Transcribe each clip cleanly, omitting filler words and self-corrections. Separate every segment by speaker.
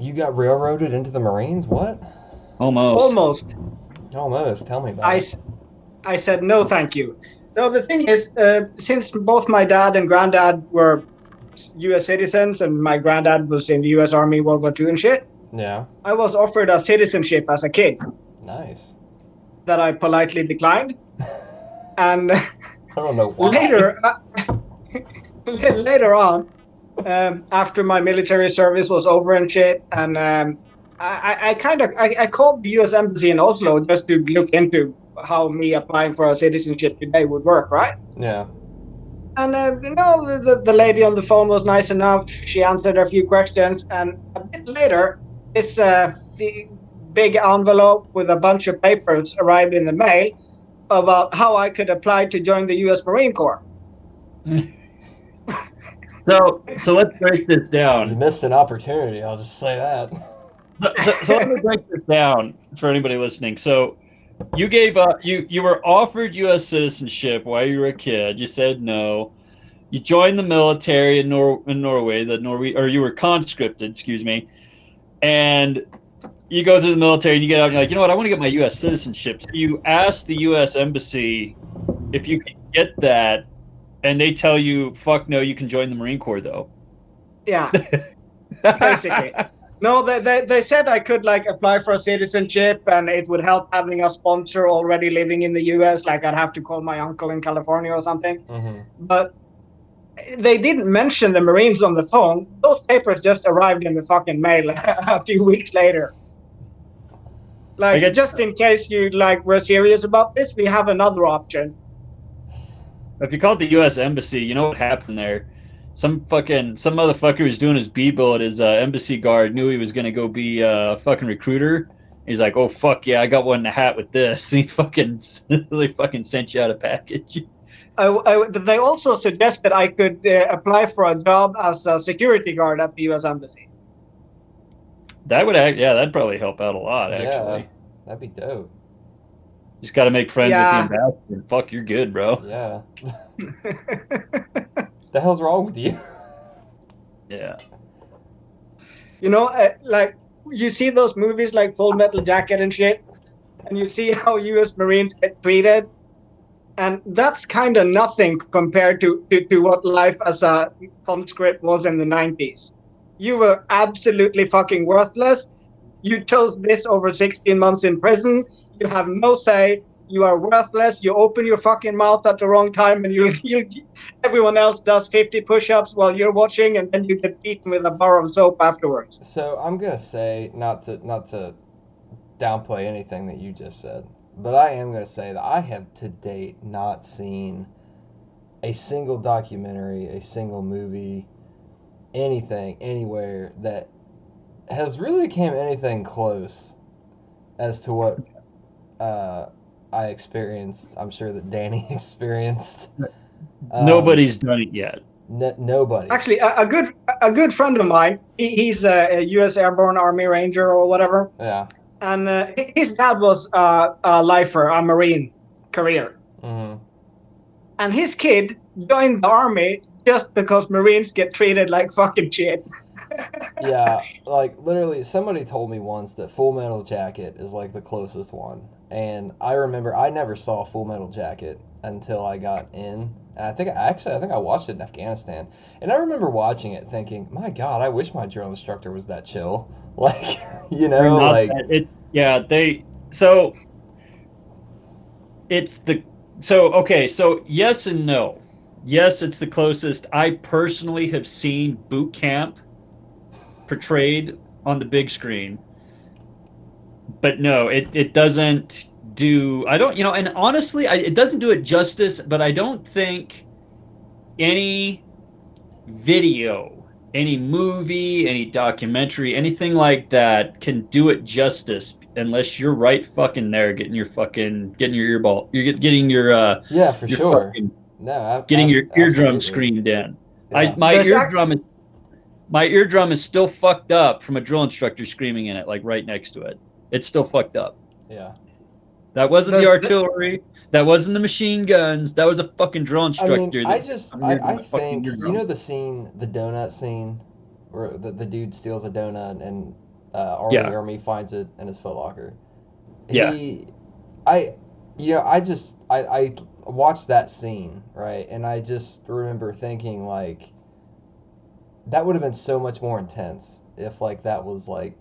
Speaker 1: You got railroaded into the Marines? What?
Speaker 2: Almost.
Speaker 3: Almost.
Speaker 1: Almost. Tell me about
Speaker 3: I,
Speaker 1: it.
Speaker 3: s- I said no, thank you. So the thing is, since both my dad and granddad were U.S. citizens, and my granddad was in the U.S. Army World War II and shit,
Speaker 1: Yeah.
Speaker 3: I was offered a citizenship as a kid
Speaker 1: Nice.
Speaker 3: that I politely declined. And
Speaker 1: I don't know why.
Speaker 3: later, later on, after my military service was over and shit, and I called the U.S. Embassy in Oslo just to look into how me applying for a citizenship today would work, right?
Speaker 1: Yeah.
Speaker 3: And the lady on the phone was nice enough. She answered a few questions, and a bit later, this the big envelope with a bunch of papers arrived in the mail about how I could apply to join the U.S. Marine Corps.
Speaker 2: So let's break this
Speaker 1: You
Speaker 2: down.
Speaker 1: missed an opportunity. I'll just say that.
Speaker 2: So let me break this down for anybody listening. So you gave up. You were offered U.S. citizenship while you were a kid. You said no. You joined the military in Norway. Or you were conscripted. Excuse me. And you go through the military and you get out and you're like, you know what? I want to get my U.S. citizenship. So you ask the U.S. embassy if you can get that, and they tell you, fuck no, you can join the Marine Corps though.
Speaker 3: Yeah, basically. No, they said I could like apply for a citizenship and it would help having a sponsor already living in the US. Like I'd have to call my uncle in California or something.
Speaker 1: Mm-hmm.
Speaker 3: But they didn't mention the Marines on the phone. Those papers just arrived in the fucking mail a few weeks later. Like just in case you like were serious about this, we have another option.
Speaker 2: If you called the U.S. embassy, you know what happened there? Some motherfucker was doing his B-bill at his embassy guard, knew he was gonna go be a fucking recruiter. He's like, oh fuck yeah, I got one in the hat with this. He fucking sent you out a package.
Speaker 3: They also suggested I could apply for a job as a security guard at the U.S. embassy.
Speaker 2: That'd probably help out a lot actually.
Speaker 1: Yeah, that'd be dope.
Speaker 2: Just got to make friends with the
Speaker 3: Yeah.
Speaker 2: ambassador. Fuck, you're good, bro.
Speaker 1: Yeah. The hell's wrong with you?
Speaker 2: Yeah.
Speaker 3: You know, like you see those movies like Full Metal Jacket and shit, and you see how U.S. Marines get treated, and that's kind of nothing compared to what life as a conscript was in the 90s. You were absolutely fucking worthless. You chose this over 16 months in prison. You have no say. You are worthless. You open your fucking mouth at the wrong time, and everyone else does 50 push-ups while you're watching, and then you get beaten with a bar of soap afterwards.
Speaker 1: So I'm gonna say not to downplay anything that you just said, but I am gonna say that I have to date not seen a single documentary, a single movie, anything, anywhere that has really become anything close as to what I experienced. I'm sure that Danny experienced.
Speaker 2: Nobody's done it yet.
Speaker 1: Nobody.
Speaker 3: Actually, a good friend of mine, he's a U.S. Airborne Army Ranger or whatever,
Speaker 1: Yeah.
Speaker 3: and his dad was a lifer, a Marine career,
Speaker 1: Mm-hmm.
Speaker 3: and his kid joined the Army just because Marines get treated like fucking shit.
Speaker 1: Yeah, like literally, somebody told me once that Full Metal Jacket is like the closest one, and I remember I never saw Full Metal Jacket until I got in. And I think I watched it in Afghanistan, and I remember watching it thinking, "My God, I wish my drill instructor was that chill." Like, you
Speaker 2: They're
Speaker 1: know,
Speaker 2: not
Speaker 1: like
Speaker 2: that- it. Yeah, they. So it's the. So okay. So yes and no. Yes, it's the closest. I personally have seen boot camp portrayed on the big screen, but no, it doesn't do. I don't. And honestly, it doesn't do it justice. But I don't think any video, any movie, any documentary, anything like that can do it justice unless you're right fucking there getting your earball, you're getting your
Speaker 1: yeah, for
Speaker 2: your
Speaker 1: sure.
Speaker 2: fucking
Speaker 1: No,
Speaker 2: getting your eardrum
Speaker 1: absolutely.
Speaker 2: screened in.
Speaker 1: Yeah.
Speaker 2: My eardrum is still fucked up from a drill instructor screaming in it, like right next to it. It's still fucked up.
Speaker 1: Yeah.
Speaker 2: That wasn't the
Speaker 3: There's-
Speaker 2: artillery. That wasn't the machine guns. That was a fucking drill
Speaker 1: I
Speaker 2: instructor.
Speaker 1: mean, I think,
Speaker 2: eardrum.
Speaker 1: the scene, the donut scene, where the dude steals a donut and Arlie Army finds it in his footlocker.
Speaker 2: Yeah.
Speaker 1: I watched that scene, right, and I just remember thinking like that would have been so much more intense if like that was my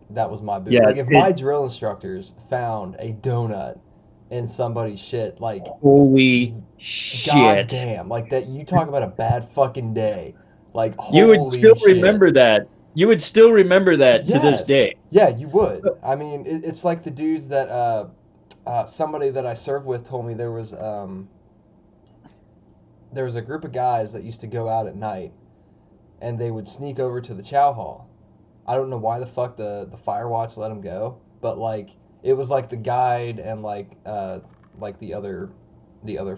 Speaker 1: boot.
Speaker 2: Yeah,
Speaker 1: Like if my drill instructors found a donut in somebody's shit, like
Speaker 2: holy shit.
Speaker 1: goddamn, like that. You talk about a bad fucking day. Like
Speaker 2: You would
Speaker 1: holy
Speaker 2: still
Speaker 1: shit.
Speaker 2: remember that. You would still remember that to this
Speaker 1: Yes.
Speaker 2: day.
Speaker 1: Yeah, you would. I mean, it's like the dudes that somebody that I served with told me there was a group of guys that used to go out at night and they would sneak over to the chow hall. I don't know why the fuck the fire watch let them go, but like it was like the guide and like the other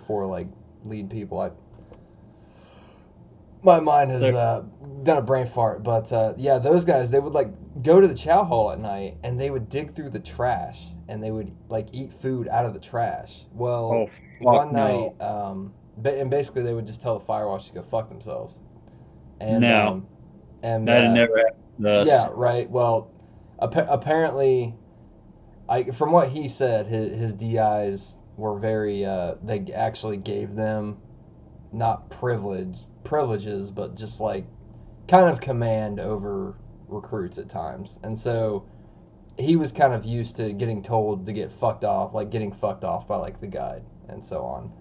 Speaker 1: four like lead people. My mind has done a brain fart, but yeah, those guys, they would like go to the chow hall at night and they would dig through the trash and they would like eat food out of the trash. Well, one night, and basically they would just tell the fire watch to go fuck themselves. And
Speaker 2: No,
Speaker 1: and
Speaker 2: that had never happened to us.
Speaker 1: yeah, right. Well, apparently, from what he said, his DIs were very. They actually gave them not privileges, but just like kind of command over recruits at times. And so he was kind of used to getting told to get fucked off, like getting fucked off by like the guide and so on.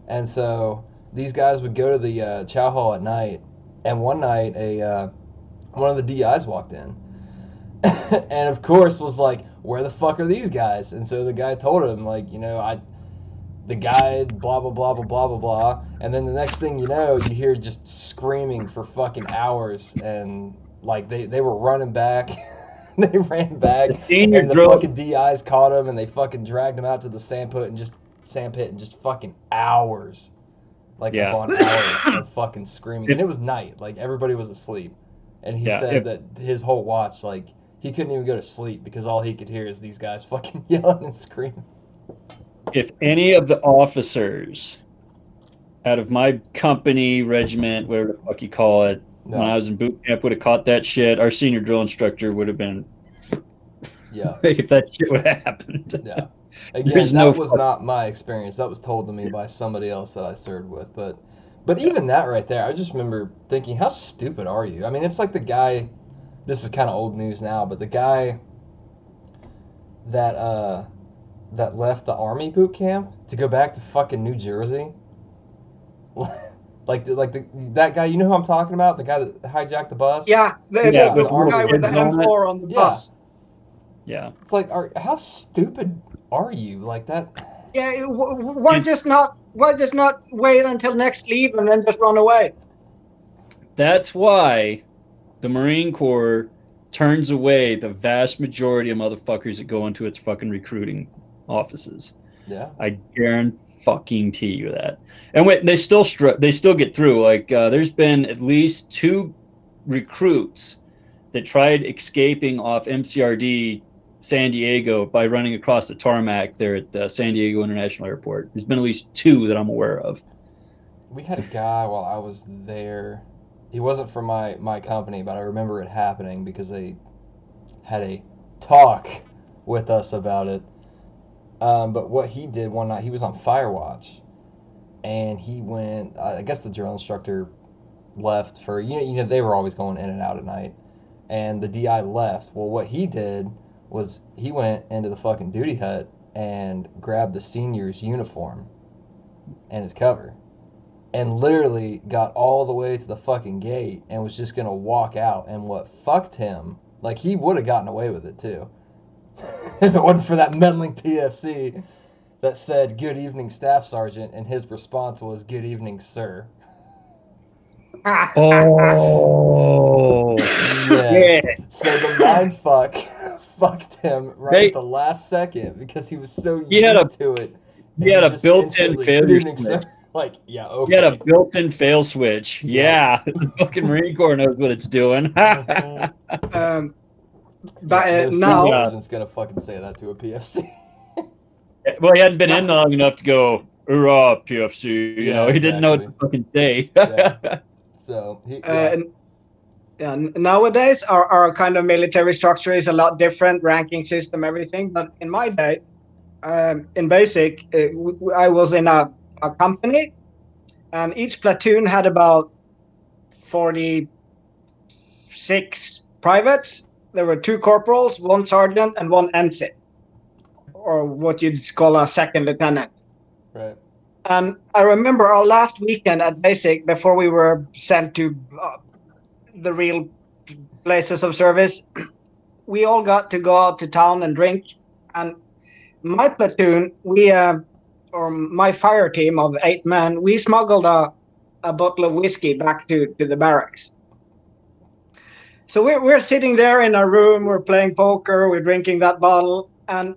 Speaker 1: And so these guys would go to the chow hall at night, and one night one of the DIs walked in and of course was like, where the fuck are these guys? And so the guy told him like, the guide, blah, blah, blah, blah, blah, blah, blah. And then the next thing you know, you hear just screaming for fucking hours. And, like, they were running back. They ran back. And the fucking DIs caught him, and they fucking dragged him out to the sand pit and just fucking hours. Like, upon hours of fucking screaming. And it was night. Like, everybody was asleep. And he said that his whole watch, like, he couldn't even go to sleep because all he could hear is these guys fucking yelling and screaming.
Speaker 2: If any of the officers out of my company, regiment, whatever the fuck you call it, when I was in boot camp would have caught that shit, our senior drill instructor would have been.
Speaker 1: Yeah.
Speaker 2: If that shit would have happened.
Speaker 1: Yeah. Again, that was not my experience. That was told to me by somebody else that I served with. But even that right there, I just remember thinking, how stupid are you? I mean, it's like the guy. This is kind of old news now, but the guy that left the army boot camp to go back to fucking New Jersey. That guy, you know who I'm talking about? The guy that hijacked the bus?
Speaker 3: Yeah, the guy with the M4 on the bus.
Speaker 2: Yeah.
Speaker 1: It's like, how stupid are you? Like that?
Speaker 3: Yeah, why just not wait until next leave and then just run away?
Speaker 2: That's why the Marine Corps turns away the vast majority of motherfuckers that go into its fucking recruiting offices.
Speaker 1: Yeah,
Speaker 2: I guarantee you that. And they still get through. Like there's been at least 2 recruits that tried escaping off MCRD San Diego by running across the tarmac there at San Diego International Airport. There's been at least 2 that I'm aware of.
Speaker 1: We had a guy while I was there. He wasn't from my company, but I remember it happening because they had a talk with us about it. But what he did one night, he was on fire watch, and he went. I guess the drill instructor left for they were always going in and out at night, and the DI left. Well, what he did was he went into the fucking duty hut and grabbed the senior's uniform and his cover, and literally got all the way to the fucking gate and was just gonna walk out. And what fucked him, like he would have gotten away with it too. If it wasn't for that meddling PFC that said, "Good evening, Staff Sergeant," and his response was, "Good evening, sir."
Speaker 2: Oh,
Speaker 1: yes. Yeah. So the mind fucked him right at the last second because he was so used to it.
Speaker 2: He had a built-in failure switch.
Speaker 1: Like, yeah, okay.
Speaker 2: He had a built-in fail switch. Yeah, the fucking Marine Corps knows what it's doing.
Speaker 3: But
Speaker 1: now Sergeant's gonna fucking say that to a PFC.
Speaker 2: Well, he hadn't been in long enough to go, "Hoorah, PFC!" He didn't know what to fucking say.
Speaker 1: Yeah. So
Speaker 3: Yeah, nowadays our kind of military structure is a lot different, ranking system, everything. But in my day, in basic, I was in a company, and each platoon had about 46 privates. There were 2 corporals, 1 sergeant, and 1 ensign, or what you'd call a second lieutenant.
Speaker 1: Right.
Speaker 3: And I remember our last weekend at basic before we were sent to the real places of service. We all got to go out to town and drink. And my platoon, or my fire team of 8 men, we smuggled a bottle of whiskey back to the barracks. So we're sitting there in our room, we're playing poker, we're drinking that bottle, and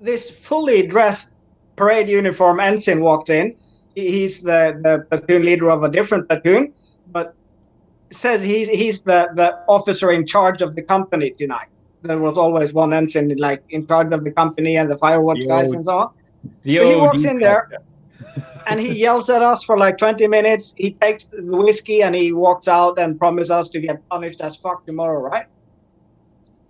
Speaker 3: this fully dressed parade uniform ensign walks in. He's the platoon leader of a different platoon, but says he's the officer in charge of the company tonight. There was always one ensign like in charge of the company and the firewatch guys and so on. So he walks in there and he yells at us for like 20 minutes. He takes the whiskey and he walks out and promises us to get punished as fuck tomorrow, right?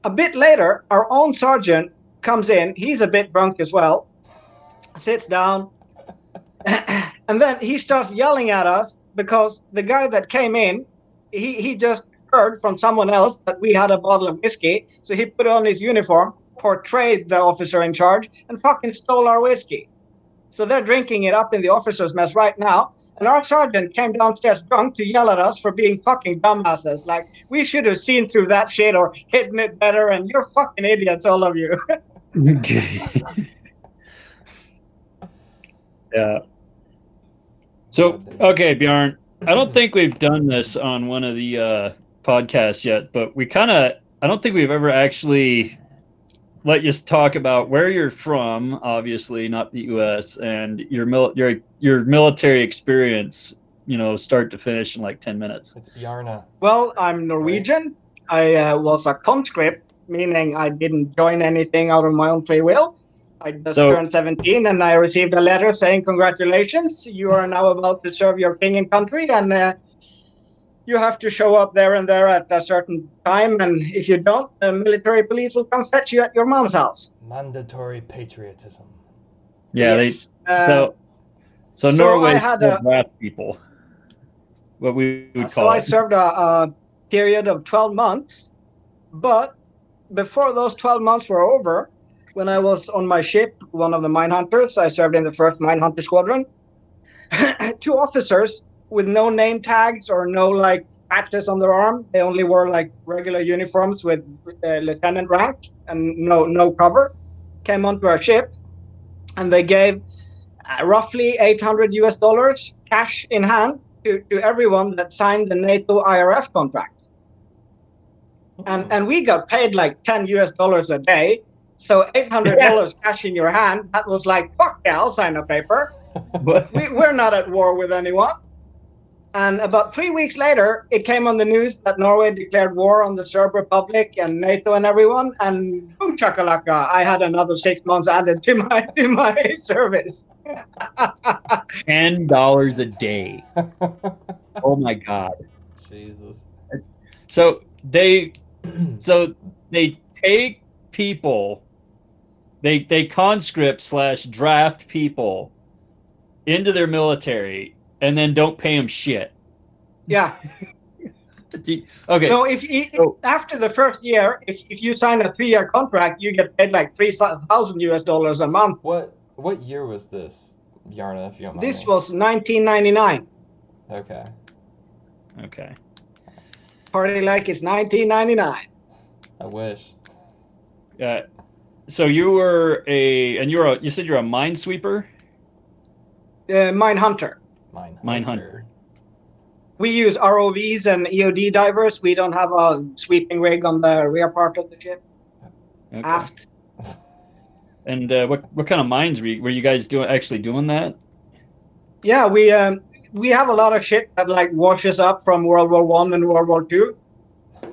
Speaker 3: A bit later, our own sergeant comes in. He's a bit drunk as well, sits down, and then he starts yelling at us because the guy that came in, he just heard from someone else that we had a bottle of whiskey, so he put on his uniform, portrayed the officer in charge, and fucking stole our whiskey. So they're drinking it up in the officers' mess right now, and our sergeant came downstairs drunk to yell at us for being fucking dumbasses. Like, we should have seen through that shit or hidden it better, and you're fucking idiots, all of you.
Speaker 2: Yeah. So, okay, Bjarne, I don't think we've done this on one of the podcasts yet, but I don't think we've ever actually let you talk about where you're from, obviously not the U.S., and your military experience, start to finish in like 10 minutes.
Speaker 1: It's Bjarne.
Speaker 3: Well, I'm Norwegian. I was a conscript, meaning I didn't join anything out of my own free will. I just turned 17 and I received a letter saying, congratulations, you are now about to serve your king and country, and you have to show up there and there at a certain time, and if you don't, the military police will come fetch you at your mom's house.
Speaker 1: Mandatory patriotism.
Speaker 2: Yeah,
Speaker 3: yes.
Speaker 2: So Norway draft people. What we would call
Speaker 3: So I served a period of 12 months, but before those 12 months were over, when I was on my ship, one of the mine hunters, I served in the 1st Mine Hunter Squadron. 2 officers with no name tags or no like patches on their arm. They only wore like regular uniforms with lieutenant rank and no cover. Came onto our ship, and they gave roughly $800 cash in hand to everyone that signed the NATO IRF contract. And we got paid like $10 a day. So $800 cash in your hand, that was like, fuck yeah, I'll sign a paper. We're not at war with anyone. And about 3 weeks later, it came on the news that Norway declared war on the Serb Republic and NATO and everyone. And boom chakalaka, I had another 6 months added to my service.
Speaker 2: $10 a day. Oh my God.
Speaker 1: Jesus.
Speaker 2: So they take people, they conscript / draft people into their military and then don't pay them shit.
Speaker 3: Yeah.
Speaker 2: Okay.
Speaker 3: So after the first year, if you sign a 3-year contract, you get paid like $3,000 a month.
Speaker 1: What year was this, Bjarne, if you don't mind?
Speaker 3: This was 1999.
Speaker 1: Okay.
Speaker 3: Party like it's 1999.
Speaker 1: I wish.
Speaker 2: So you said you're a minesweeper?
Speaker 3: Mine hunter.
Speaker 2: Mine hunter.
Speaker 3: We use ROVs and EOD divers. We don't have a sweeping rig on the rear part of the ship.
Speaker 2: Okay.
Speaker 3: Aft.
Speaker 2: And what kind of mines were you guys actually doing that?
Speaker 3: Yeah, we have a lot of shit that like washes up from World War One and World War Two.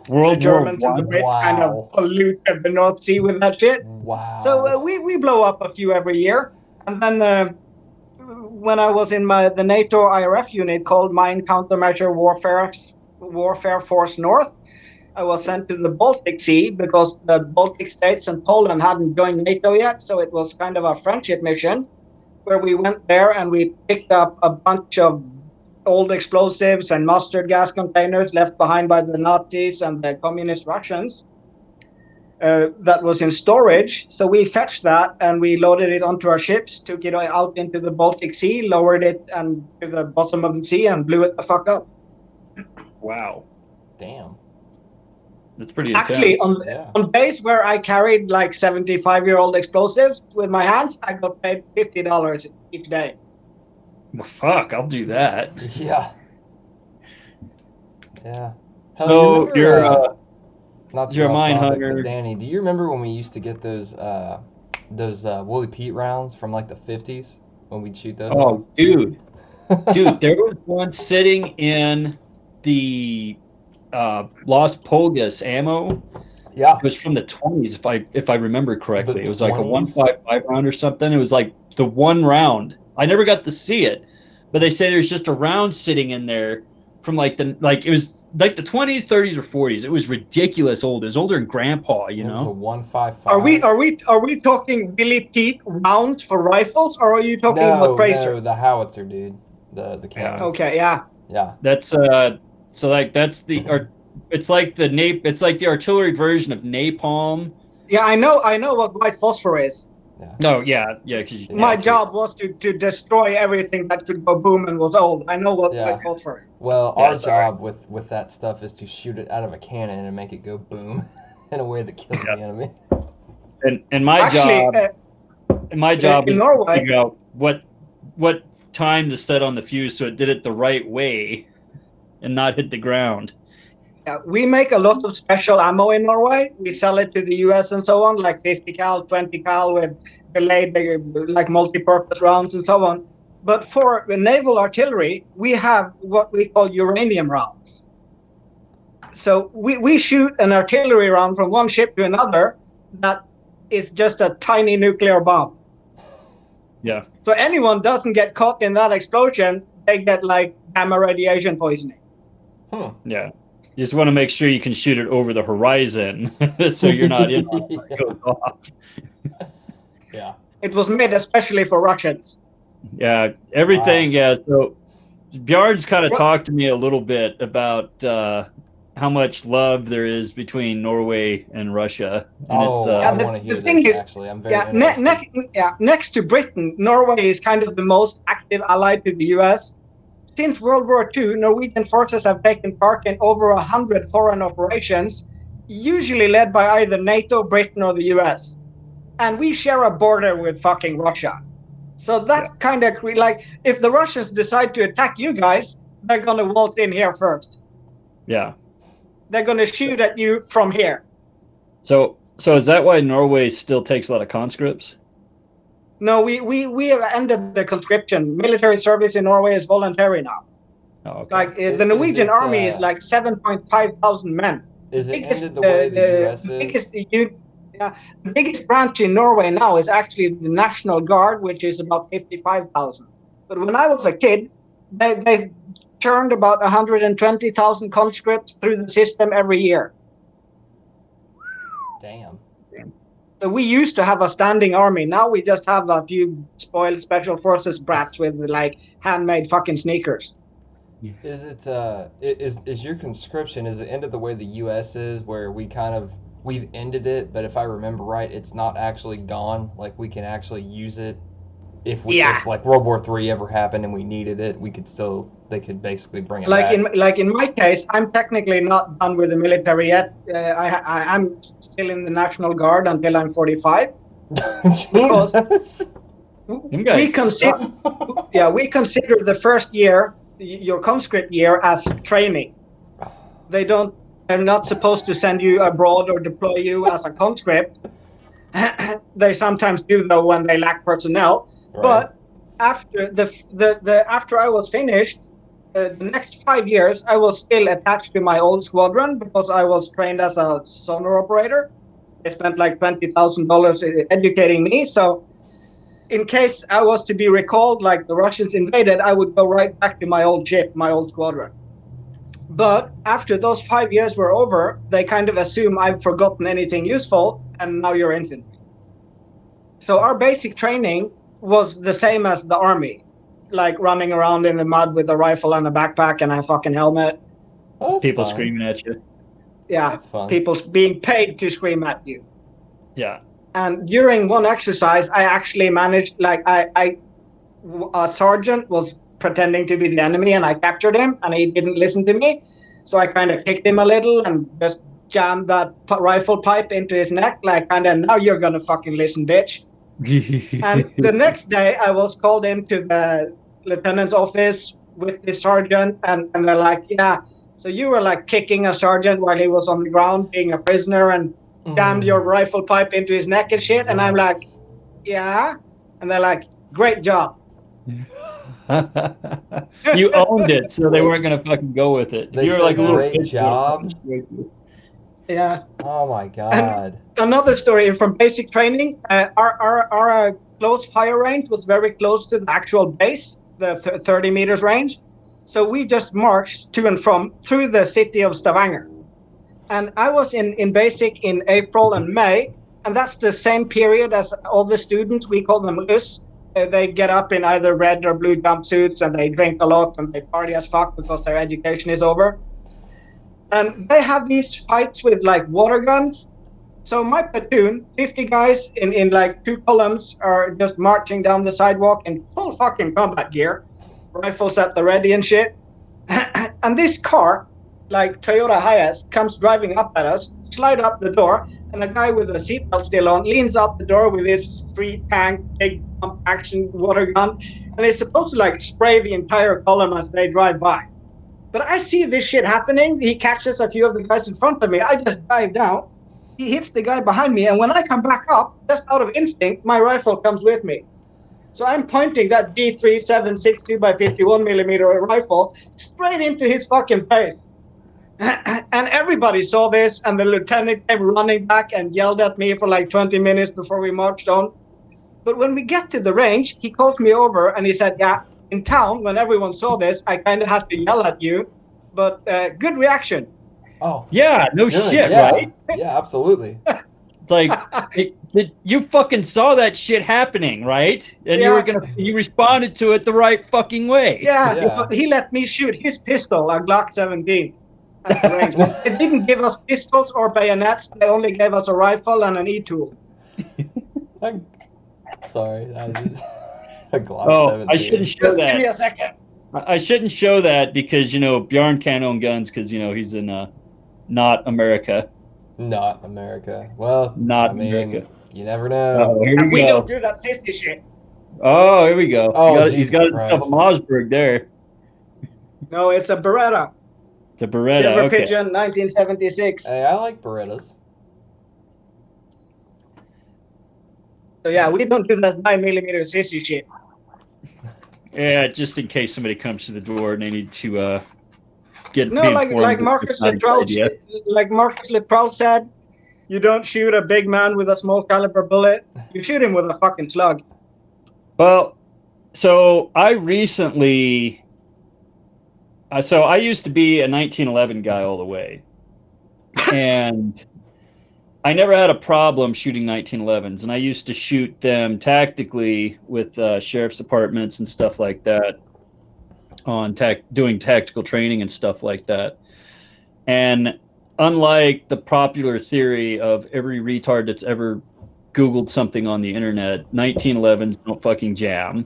Speaker 3: The Germans and the Brits kind of polluted the North Sea with that shit.
Speaker 1: Wow.
Speaker 3: So we blow up a few every year. And then when I was in the NATO IRF unit called Mine Countermeasure Warfare Warfare Force North. I was sent to the Baltic Sea because the Baltic states and Poland hadn't joined NATO yet, so it was kind of a friendship mission where we went there and we picked up a bunch of old explosives and mustard gas containers left behind by the Nazis and the communist Russians. That was in storage. So we fetched that and we loaded it onto our ships, took it out into the Baltic Sea, lowered it and to the bottom of the sea and blew it the fuck up.
Speaker 2: Wow.
Speaker 1: Damn.
Speaker 2: That's pretty intense.
Speaker 3: Actually, on base where I carried like 75-year-old explosives with my hands, I got paid $50 each day.
Speaker 2: Well, fuck, I'll do that.
Speaker 1: Yeah. Yeah. Hell,
Speaker 2: So
Speaker 1: you remember,
Speaker 2: you're
Speaker 1: you're
Speaker 2: a mine hunter.
Speaker 1: but Danny, do you remember when we used to get those Woolly Pete rounds from like the 50s when we'd shoot those?
Speaker 2: Oh, dude, there was one sitting in the Las Pulgas ammo.
Speaker 1: Yeah.
Speaker 2: It was from the 20s, if I remember correctly.
Speaker 1: The
Speaker 2: It was like a
Speaker 1: 20s?
Speaker 2: 155 round or something. It was like the one round. I never got to see it, but they say there's just a round sitting in there from it was like the 20s, 30s, or 40s. It was ridiculous old. It was older than Grandpa, you
Speaker 1: It was a
Speaker 2: know.
Speaker 1: 155.
Speaker 3: Are we talking Willy Pete rounds for rifles, or are you talking about bracer?
Speaker 1: No, the howitzer, dude. The cannons.
Speaker 3: Okay, yeah.
Speaker 1: Yeah.
Speaker 2: That's so like that's the or it's like the artillery version of napalm.
Speaker 3: Yeah, I know what white phosphor is.
Speaker 2: No, yeah, because
Speaker 3: My job was to destroy everything that could go boom and was old. I know what
Speaker 1: Yeah.
Speaker 3: white phosphor is.
Speaker 1: Well,
Speaker 2: Yeah,
Speaker 1: our
Speaker 2: sorry.
Speaker 1: job with that stuff is to shoot it out of a cannon and make it go boom in a way that kills the enemy.
Speaker 2: and my
Speaker 3: Actually,
Speaker 2: job
Speaker 3: in
Speaker 2: is to
Speaker 3: Norway-
Speaker 2: figure out what time to set on the fuse so it did it the right way and not hit the ground.
Speaker 3: yeah, we make a lot of special ammo in Norway. We sell it to the US and so on, like 50 cal, 20 cal with delayed like multi-purpose rounds and so on. But for the naval artillery, we have what we call uranium rounds. So we shoot an artillery round from one ship to another that is just a tiny nuclear bomb.
Speaker 2: Yeah.
Speaker 3: So anyone doesn't get caught in that explosion, they get like gamma radiation poisoning.
Speaker 2: Yeah. You just want to make sure you can shoot it over the horizon so you're not in when it goes off.
Speaker 1: Yeah.
Speaker 3: It was made especially for Russians.
Speaker 2: Yeah, everything. Yeah, so Bjarne's kind of talked to me a little bit about how much love there is between Norway and Russia. And
Speaker 1: I want to hear
Speaker 3: the thing
Speaker 1: this,
Speaker 3: is,
Speaker 1: actually. I'm very interested.
Speaker 3: next to Britain, Norway is kind of the most active ally to the US. Since World War II, Norwegian forces have taken part in over 100 foreign operations, usually led by either NATO, Britain, or the US. And we share a border with fucking Russia. So that kind of, like, if the Russians decide to attack you guys, they're going to waltz in here first.
Speaker 2: Yeah.
Speaker 3: They're going to shoot at you from here.
Speaker 2: So is that why Norway still takes a lot of conscripts?
Speaker 3: No, we have ended the conscription. Military service in Norway is voluntary now.
Speaker 2: Oh, okay.
Speaker 3: Like the Norwegian army is like 7.5 thousand men.
Speaker 1: Is it ended the way the US is?
Speaker 3: The biggest branch in Norway now is actually the National Guard, which is about 55,000. But when I was a kid, they churned about 120,000 conscripts through the system every year.
Speaker 1: Damn.
Speaker 3: So we used to have a standing army. Now we just have a few spoiled special forces brats with like handmade fucking sneakers.
Speaker 1: Is it is your conscription, is it ended the way the US is, where we've ended it, but if I remember right, it's not actually gone. Like we can actually use it if like World War III ever happened and we needed it, they could basically bring it back.
Speaker 3: In my case, I'm technically not done with the military yet. I'm still in the National Guard until I'm 45.
Speaker 1: Jesus.
Speaker 3: We consider the first year, your conscript year, as training. They're not supposed to send you abroad or deploy you as a conscript. They sometimes do, though, when they lack personnel.
Speaker 1: Right.
Speaker 3: But after after I was finished, the next 5 years, I was still attached to my old squadron because I was trained as a sonar operator. They spent like $20,000 educating me. So in case I was to be recalled, like the Russians invaded, I would go right back to my old ship, my old squadron. But after those 5 years were over, they kind of assume I've forgotten anything useful, and now you're infantry. So our basic training was the same as the army, like running around in the mud with a rifle and a backpack and a fucking helmet.
Speaker 1: Oh, that's
Speaker 2: People
Speaker 1: fun.
Speaker 2: screaming at you.
Speaker 3: Yeah,
Speaker 1: That's fun.
Speaker 3: people being paid to scream at you.
Speaker 2: Yeah.
Speaker 3: And during one exercise, I actually managed, like, a sergeant was pretending to be the enemy, and I captured him, and he didn't listen to me. So I kind of kicked him a little and just jammed that rifle pipe into his neck, like, kind of, now you're gonna fucking listen, bitch. And the next day, I was called into the lieutenant's office with the sergeant, and they're like, yeah, so you were like kicking a sergeant while he was on the ground being a prisoner and jammed your rifle pipe into his neck and shit. And I'm like, yeah. And they're like, great job.
Speaker 2: You owned it, so they weren't gonna fucking go with it.
Speaker 1: They
Speaker 2: You were
Speaker 1: said
Speaker 2: like a little
Speaker 1: great
Speaker 2: bitch,
Speaker 1: job.
Speaker 3: Yeah.
Speaker 1: Oh my god.
Speaker 3: Another story from basic training. Our close fire range was very close to the actual base, the 30 meters range. So we just marched to and from through the city of Stavanger. And I was in basic in April and May, and that's the same period as all the students. We call them us. They get up in either red or blue jumpsuits, and they drink a lot and they party as fuck because their education is over. And they have these fights with like water guns. So my platoon, 50 guys in like 2 columns, are just marching down the sidewalk in full fucking combat gear, rifles at the ready and shit. And this car, like Toyota Hiace, comes driving up at us, slide up the door, and a guy with a seatbelt still on leans out the door with his 3-tank big pump action water gun, and he's supposed to like spray the entire column as they drive by. But I see this shit happening. He catches a few of the guys in front of me. I just dive down. He hits the guy behind me, and when I come back up, just out of instinct, my rifle comes with me. So I'm pointing that G3762 by 51 millimeter rifle straight into his fucking face. And everybody saw this, and the lieutenant came running back and yelled at me for like 20 minutes before we marched on. But when we get to the range, he called me over and he said, yeah, in town, when everyone saw this, I kind of had to yell at you, but good reaction.
Speaker 1: Oh.
Speaker 2: Yeah, no
Speaker 1: Good,
Speaker 2: shit,
Speaker 1: yeah.
Speaker 2: right?
Speaker 1: Yeah, absolutely.
Speaker 2: It's like you fucking saw that shit happening, right? And
Speaker 3: Yeah.
Speaker 2: you responded to it the right fucking way.
Speaker 3: Yeah, he let me shoot his pistol, a Glock 17, at the range. They didn't give us pistols or bayonets. They only gave us a rifle and an e-tool.
Speaker 1: Sorry. A Glock
Speaker 2: Oh,
Speaker 1: 17.
Speaker 2: I shouldn't show
Speaker 3: Just give me
Speaker 2: that.
Speaker 3: a second.
Speaker 2: I shouldn't show that because Bjarne can't own guns because he's in not America.
Speaker 1: Not America. Well,
Speaker 2: Not
Speaker 1: I mean,
Speaker 2: America.
Speaker 1: you never know.
Speaker 2: Oh, here
Speaker 3: We
Speaker 2: we
Speaker 3: don't
Speaker 2: go.
Speaker 3: do that sissy shit.
Speaker 2: Oh, here we go.
Speaker 1: Oh,
Speaker 2: he's got
Speaker 1: Jesus
Speaker 2: himself a
Speaker 1: Christ.
Speaker 2: Mossberg there.
Speaker 3: No, it's a Beretta.
Speaker 2: It's a Beretta.
Speaker 3: Silver
Speaker 2: Okay.
Speaker 3: Pigeon, 1976.
Speaker 1: Hey, I like Berettas.
Speaker 3: So yeah, we don't do that 9 millimeter sissy shit.
Speaker 2: Yeah, just in case somebody comes to the door and they need to get
Speaker 3: No,
Speaker 2: be
Speaker 3: like
Speaker 2: informed
Speaker 3: Marcus
Speaker 2: that it's not a good idea.
Speaker 3: Luttrell said, you don't shoot a big man with a small caliber bullet. You shoot him with a fucking slug.
Speaker 2: Well, so I recently, so I used to be a 1911 guy all the way, and I never had a problem shooting 1911s, and I used to shoot them tactically with sheriff's departments and stuff like that, on doing tactical training and stuff like that. And unlike the popular theory of every retard that's ever Googled something on the internet, 1911s don't fucking jam.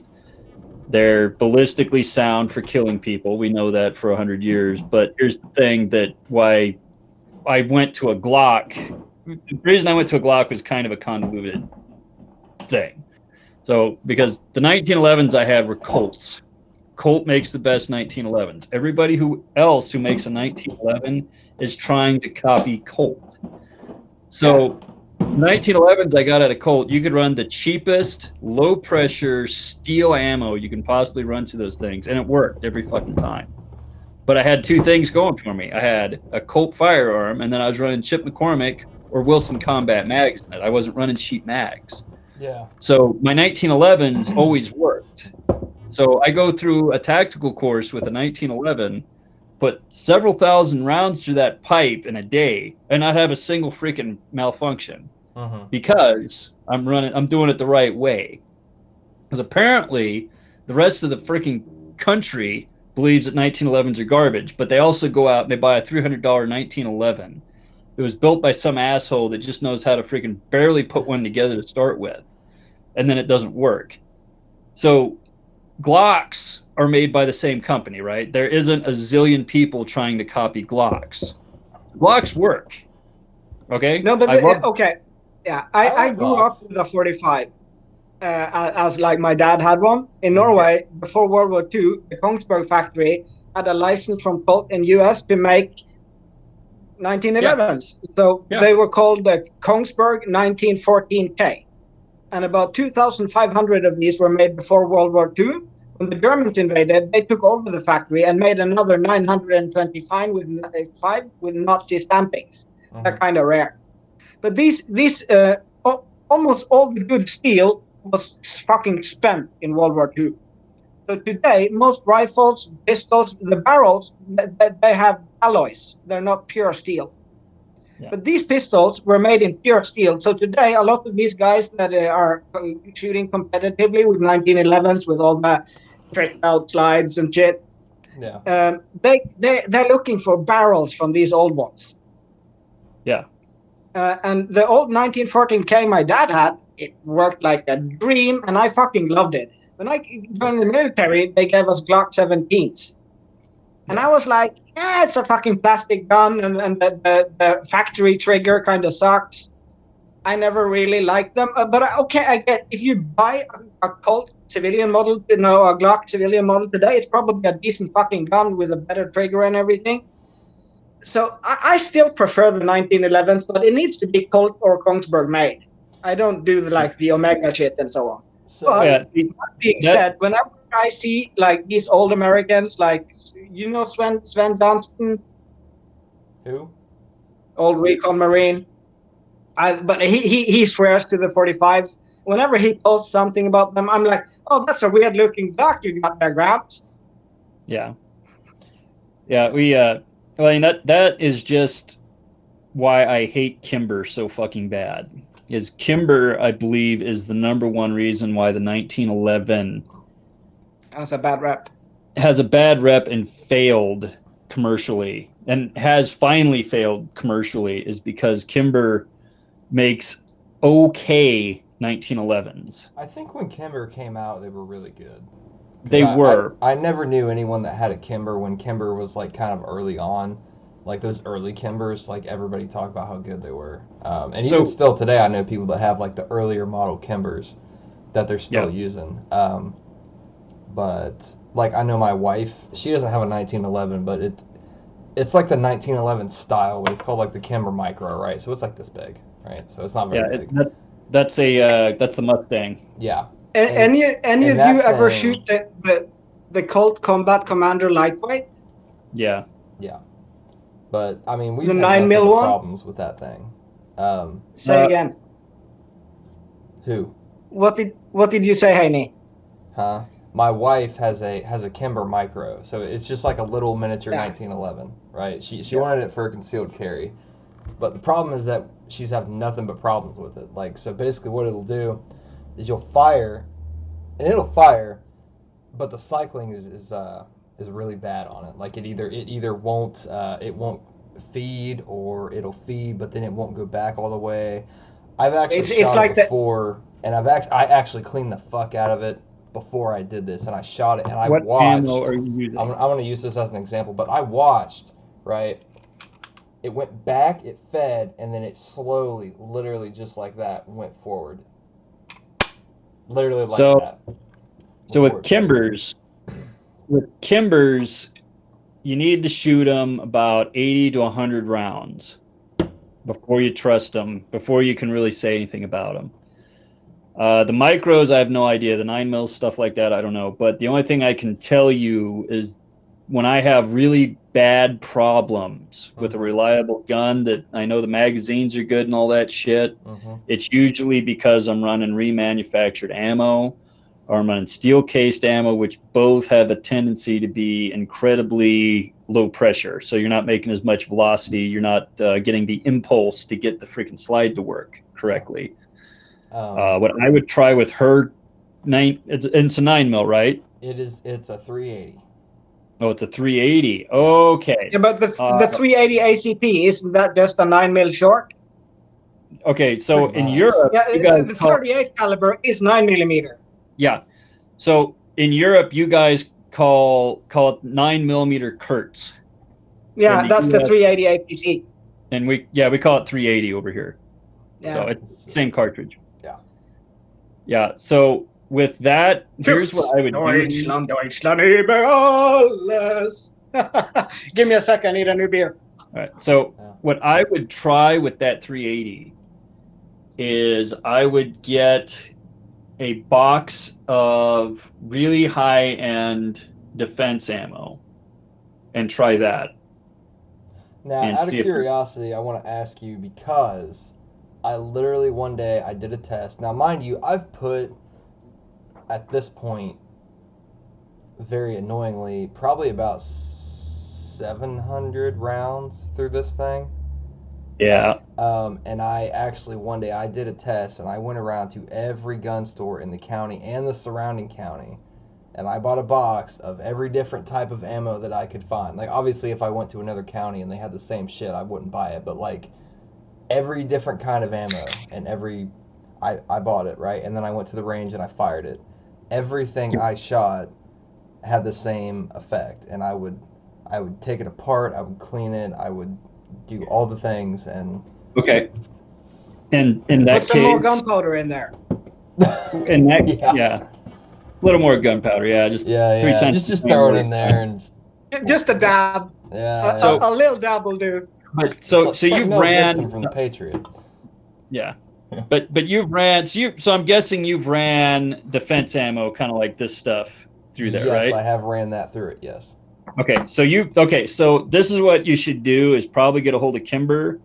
Speaker 2: They're ballistically sound for killing people. We know that for 100 years. But here's the thing that why I went to a Glock. The reason I went to a Glock was kind of a convoluted thing. So because the 1911s I had were Colts. Colt makes the best 1911s. Everybody else who makes a 1911 is trying to copy Colt. So 1911s I got at a Colt, you could run the cheapest, low pressure steel ammo you can possibly run to those things, and it worked every fucking time. But I had two things going for me. I had a Colt firearm, and then I was running Chip McCormick or Wilson Combat mags in it. I wasn't running cheap mags.
Speaker 1: Yeah.
Speaker 2: So my 1911s always worked. So I go through a tactical course with a 1911, put several thousand rounds through that pipe in a day and not have a single freaking malfunction because I'm doing it the right way. Because apparently the rest of the freaking country believes that 1911s are garbage, but they also go out and they buy a $300 1911. It was built by some asshole that just knows how to freaking barely put one together to start with, and then it doesn't work. So Glocks are made by the same company, right? There isn't a zillion people trying to copy Glocks. Glocks work. Okay?
Speaker 3: No, but okay. Yeah, I grew
Speaker 1: Glocks.
Speaker 3: up with a 45. As like my dad had one in Norway before World War II. The Kongsberg factory had a license from Colt in US to make 1911s. So they were called the Kongsberg 1914K. And about 2,500 of these were made before World War II. When the Germans invaded, they took over the factory and made another 925 with Nazi stampings. They're kind of rare. But these almost all the good steel was fucking spent in World War II. So today, most rifles, pistols, the barrels, they have alloys. They're not pure steel. Yeah. But these pistols were made in pure steel. So today, a lot of these guys that are shooting competitively with 1911s, with all the tricked out slides and shit, they're looking for barrels from these old ones.
Speaker 2: Yeah.
Speaker 3: And the old 1914K my dad had, it worked like a dream, and I fucking loved it. When I joined the military, they gave us Glock 17s. And I was like, yeah, it's a fucking plastic gun, and the factory trigger kind of sucks. I never really liked them. But I get, if you buy a Colt civilian model, a Glock civilian model today, it's probably a decent fucking gun with a better trigger and everything. So I still prefer the 1911s, but it needs to be Colt or Kongsberg made. I don't do the Omega shit and so on. So, but that being said, whenever I see like these old Americans, like Sven Johnston,
Speaker 1: who,
Speaker 3: old recon Marine, but he swears to the 45s. Whenever he posts something about them, I'm like, oh, that's a weird looking Glock you got there, Gramps.
Speaker 2: Yeah. We that is just why I hate Kimber so fucking bad. Is Kimber, I believe, is the number one reason why the 1911
Speaker 3: has a bad rep.
Speaker 2: Has a bad rep and failed commercially, and has finally failed commercially, is because Kimber makes okay 1911s.
Speaker 1: I think when Kimber came out, they were really good.
Speaker 2: They were.
Speaker 1: I never knew anyone that had a Kimber when Kimber was like kind of early on. Like those early Kimbers, like everybody talked about how good they were. And even still today, I know people that have like the earlier model Kimbers that they're still using. But like I know my wife, she doesn't have a 1911, but it's like the 1911 style. It's called like the Kimber Micro, right? So it's like this big, right? So it's not very big.
Speaker 2: That's the Mustang.
Speaker 1: Yeah.
Speaker 3: Any of you ever shoot the Colt Combat Commander lightweight?
Speaker 2: Yeah.
Speaker 1: Yeah. But I mean, we've
Speaker 3: had
Speaker 1: 9mm problems with that thing.
Speaker 3: Say again.
Speaker 1: Who?
Speaker 3: What did you say, Haney?
Speaker 1: Huh? My wife has a Kimber Micro, so it's just like a little miniature 1911, right? She wanted it for a concealed carry, but the problem is that she's having nothing but problems with it. Like, so basically, what it'll do is you'll fire, and it'll fire, but the cycling is really bad on it. Like it either won't feed, or it'll feed but then it won't go back all the way. I've actually shot it before, and I actually cleaned the fuck out of it before I did this, and I shot it, and I watched. What ammo are you using? I'm going to use this as an example, but I watched, right? It went back, it fed, and then it slowly, literally just like that, went forward. Literally like that.
Speaker 2: So with Kimbers, you need to shoot them about 80 to 100 rounds before you trust them, before you can really say anything about them. The micros, I have no idea. The 9mm, stuff like that, I don't know. But the only thing I can tell you is when I have really bad problems with a reliable gun that I know the magazines are good and all that shit, it's usually because I'm running remanufactured ammo, armament and steel cased ammo, which both have a tendency to be incredibly low pressure. So you're not making as much velocity. You're not getting the impulse to get the freaking slide to work correctly. What I would try with her it's a 9 mil, right?
Speaker 1: It's a 380.
Speaker 2: Oh, it's a 380. Okay.
Speaker 3: Yeah, but the 380 ACP, isn't that just a 9 mil short?
Speaker 2: Okay, so
Speaker 1: Pretty
Speaker 2: in
Speaker 1: much.
Speaker 2: Europe,
Speaker 3: Yeah,
Speaker 2: you guys
Speaker 3: the 38 caliber is 9 millimeter.
Speaker 2: yeah. So in Europe, you guys call it 9 millimeter Kurtz,
Speaker 3: Yeah,
Speaker 2: the
Speaker 3: that's the
Speaker 2: US
Speaker 3: 380 APC.
Speaker 2: and we call it 380 over here.
Speaker 3: Yeah.
Speaker 2: So it's the same cartridge.
Speaker 1: Yeah.
Speaker 2: Yeah. So with that, here's what I would do.
Speaker 3: Deutschland, Deutschland über alles. Give me a second, I need a new beer.
Speaker 2: All right. So what I would try with that 380 is I would get a box of really high-end defense ammo and try that.
Speaker 1: Now,
Speaker 2: And
Speaker 1: out of
Speaker 2: see if-
Speaker 1: curiosity, I want to ask you because I literally one day I did a test. Now, mind you, I've put at this point, very annoyingly, probably about 700 rounds through this thing.
Speaker 2: Yeah.
Speaker 1: And I actually one day I did a test and I went around to every gun store in the county and the surrounding county, and I bought a box of every different type of ammo that I could find. Like, obviously, if I went to another county and they had the same shit, I wouldn't buy it. But like every different kind of ammo and I bought it, right? And then I went to the range and I fired it. Everything I shot had the same effect, and I would take it apart, I would clean it, I would do all the things, and
Speaker 2: Okay. And in that
Speaker 3: Put some more
Speaker 2: case,
Speaker 3: gunpowder in there.
Speaker 2: in that,
Speaker 1: Yeah.
Speaker 2: yeah. A little more gunpowder, yeah. Just
Speaker 1: yeah,
Speaker 2: three times.
Speaker 1: just throw it in there, and
Speaker 3: Just a dab.
Speaker 1: yeah.
Speaker 3: A little dab will do.
Speaker 2: But so
Speaker 1: It's like
Speaker 2: you've
Speaker 1: Mel Gibson
Speaker 2: ran
Speaker 1: from the Patriot.
Speaker 2: Yeah. But you've ran so I'm guessing you've ran defense ammo kind of like this stuff through there,
Speaker 1: Yes,
Speaker 2: right?
Speaker 1: I have ran that through it. Yes.
Speaker 2: Okay, so this is what you should do is probably get a hold of Kimber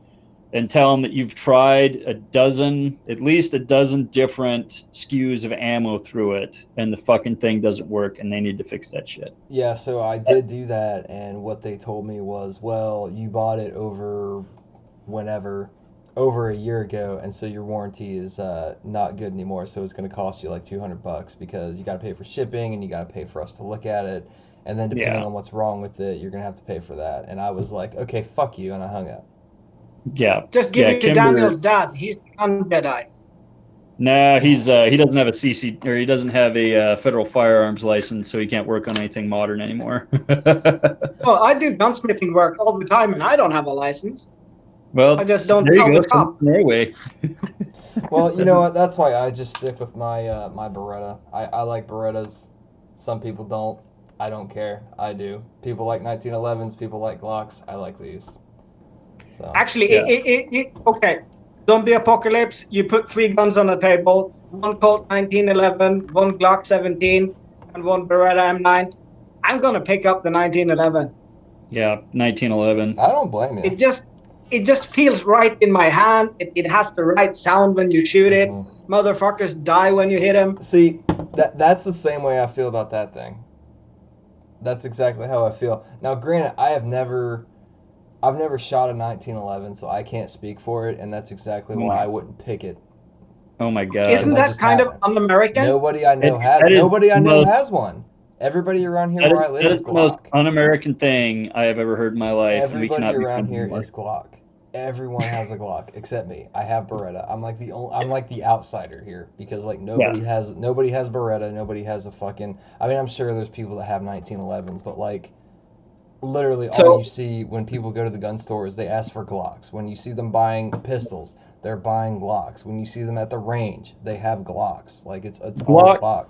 Speaker 2: and tell him that you've tried at least a dozen different SKUs of ammo through it, and the fucking thing doesn't work, and they need to fix that shit.
Speaker 1: Yeah, so I did do that, and what they told me was, well, you bought it over a year ago, and so your warranty is not good anymore, so it's going to cost you like $200 because you got to pay for shipping, and you got to pay for us to look at it, and then depending on what's wrong with it, you're going to have to pay for that. And I was like, okay, fuck you, and I hung up.
Speaker 2: Yeah.
Speaker 3: Just give it to
Speaker 2: Kimber,
Speaker 3: Daniel's dad. He's the gun Jedi.
Speaker 2: Nah, he doesn't have a CC, or he doesn't have a federal firearms license, so he can't work on anything modern anymore.
Speaker 3: Well, I do gunsmithing work all the time, and I don't have a license.
Speaker 2: Well,
Speaker 3: I just don't
Speaker 2: there you
Speaker 3: tell
Speaker 2: go,
Speaker 3: the cop.
Speaker 2: Norway.
Speaker 1: Well, you know what? That's why I just stick with my my Beretta. I like Berettas. Some people don't. I don't care. I do. People like 1911s. People like Glocks. I like these. So.
Speaker 3: Actually,
Speaker 2: Yeah.
Speaker 3: okay. Zombie apocalypse. You put 3 guns on the table. One Colt 1911, one Glock 17, and one Beretta M9. I'm gonna pick up the 1911.
Speaker 2: Yeah, 1911.
Speaker 1: I don't blame you.
Speaker 3: It just feels right in my hand. It has the right sound when you shoot it.
Speaker 1: Mm-hmm.
Speaker 3: Motherfuckers die when you hit them.
Speaker 1: See, that's the same way I feel about that thing. That's exactly how I feel. Now, granted, I've never shot a 1911, so I can't speak for it, and that's exactly why I wouldn't pick it.
Speaker 2: Oh my god.
Speaker 3: Isn't
Speaker 1: I
Speaker 3: that
Speaker 1: just
Speaker 3: kind of
Speaker 1: haven't.
Speaker 3: un-American?
Speaker 1: Nobody I know has one. Everybody around here where I live
Speaker 2: that
Speaker 1: is
Speaker 2: is the most
Speaker 1: Glock.
Speaker 2: un-American thing I have ever heard in my life. And we
Speaker 1: Everybody
Speaker 2: cannot be
Speaker 1: around
Speaker 2: friends
Speaker 1: here
Speaker 2: anymore.
Speaker 1: is Glock. Everyone has a Glock except me. I have Beretta. I'm like the outsider here because like nobody has Beretta. Nobody has a fucking. I mean, I'm sure there's people that have 1911s, but like literally all you see when people go to the gun stores, they ask for Glocks. When you see them buying pistols, they're buying Glocks. When you see them at the range, they have Glocks. Like it's all Glock.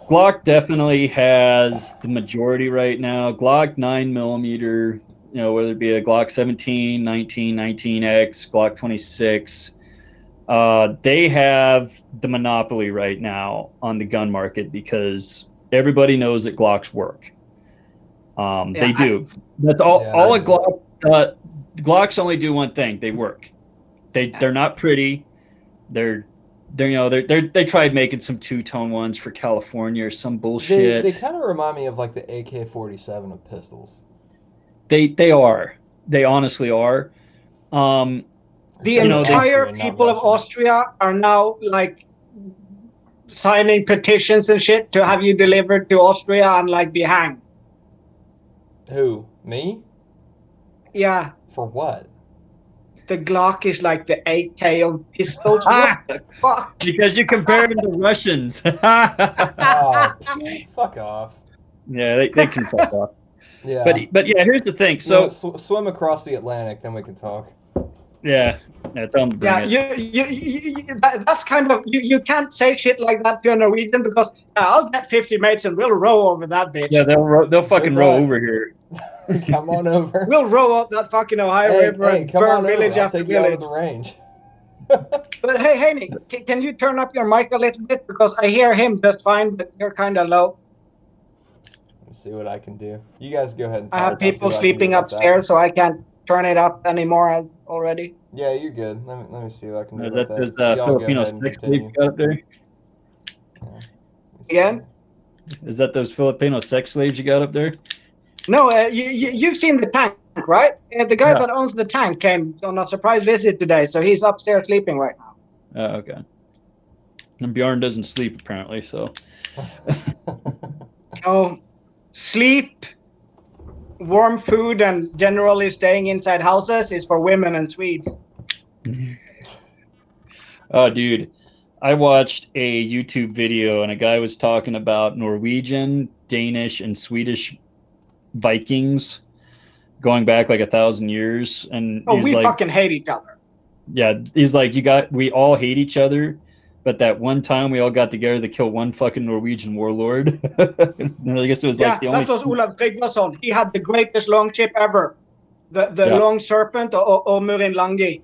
Speaker 2: Glock definitely has the majority right now. Glock 9mm, whether it be a Glock 17, 19, 19X, Glock 26, they have the monopoly right now on the gun market because everybody knows that Glocks work. They do. That's all.
Speaker 1: Yeah,
Speaker 2: all a Glock. Glocks only do one thing. They work. They're not pretty. They're they tried making some two-tone ones for California or some
Speaker 1: They
Speaker 2: bullshit.
Speaker 1: kind of remind me of like the AK-47 of pistols.
Speaker 2: They are. They honestly are. Um,
Speaker 3: The
Speaker 2: You know, they-
Speaker 3: entire
Speaker 1: Austrian, not
Speaker 3: people of
Speaker 1: Russian.
Speaker 3: Austria are now like signing petitions and shit to have you delivered to Austria and like be hanged.
Speaker 1: Who? Me?
Speaker 3: Yeah,
Speaker 1: For what?
Speaker 3: the Glock is like the AK of pistols.
Speaker 2: Ah!
Speaker 3: What the fuck?
Speaker 2: because you compare them to Russians.
Speaker 1: Oh, fuck off.
Speaker 2: Yeah, they can fuck off.
Speaker 1: Yeah.
Speaker 2: But yeah, here's the thing.
Speaker 1: So
Speaker 2: So
Speaker 1: swim across the Atlantic, then we can talk.
Speaker 2: yeah, tell them to bring
Speaker 3: Yeah,
Speaker 2: it.
Speaker 3: that's kind of you can't say shit like that to a Norwegian because I'll get 50 mates and we'll row over that bitch.
Speaker 2: Yeah, they'll fucking
Speaker 1: Good
Speaker 2: row
Speaker 1: luck.
Speaker 2: over here.
Speaker 1: Come on over.
Speaker 3: We'll row up that fucking Ohio River and
Speaker 1: come
Speaker 3: burn
Speaker 1: on over.
Speaker 3: village
Speaker 1: I'll
Speaker 3: after
Speaker 1: take you out of
Speaker 3: village.
Speaker 1: the range.
Speaker 3: But hey, Nick, can you turn up your mic a little bit because I hear him just fine, but you're kind of low.
Speaker 1: Let's see what I can do. You guys go ahead and
Speaker 3: I
Speaker 1: talk.
Speaker 3: have
Speaker 1: I'll see
Speaker 3: people
Speaker 1: what I can do
Speaker 3: sleeping
Speaker 1: about that.
Speaker 3: upstairs, so I can't turn it up anymore already.
Speaker 1: Yeah, you're good. Let me see what I can do.
Speaker 2: Is
Speaker 1: about
Speaker 2: that those
Speaker 1: Y'all go
Speaker 2: Filipino
Speaker 1: ahead and
Speaker 2: sex
Speaker 1: continue.
Speaker 2: slaves you got up there?
Speaker 1: Let me see.
Speaker 3: Again?
Speaker 2: Is that those Filipino sex slaves you got up there?
Speaker 3: No, you've seen the tank, right? The guy
Speaker 2: Yeah.
Speaker 3: that owns the tank came on a surprise visit today, so he's upstairs sleeping right now.
Speaker 2: Okay. And Bjarne doesn't sleep apparently, so
Speaker 3: Oh, sleep, warm food, and generally staying inside houses is for women and Swedes.
Speaker 2: oh dude. I watched a YouTube video and a guy was talking about Norwegian, Danish, and Swedish Vikings going back like 1,000 years, and
Speaker 3: Oh,
Speaker 2: he's
Speaker 3: we
Speaker 2: like,
Speaker 3: fucking hate each other.
Speaker 2: yeah, he's like, we all hate each other, but that one time we all got together to kill one fucking Norwegian warlord. And I guess it was
Speaker 3: Yeah,
Speaker 2: like the only.
Speaker 3: that was Olav Tryggvason. He had the greatest longship ever, the
Speaker 2: Yeah.
Speaker 3: long serpent or Murin Langi.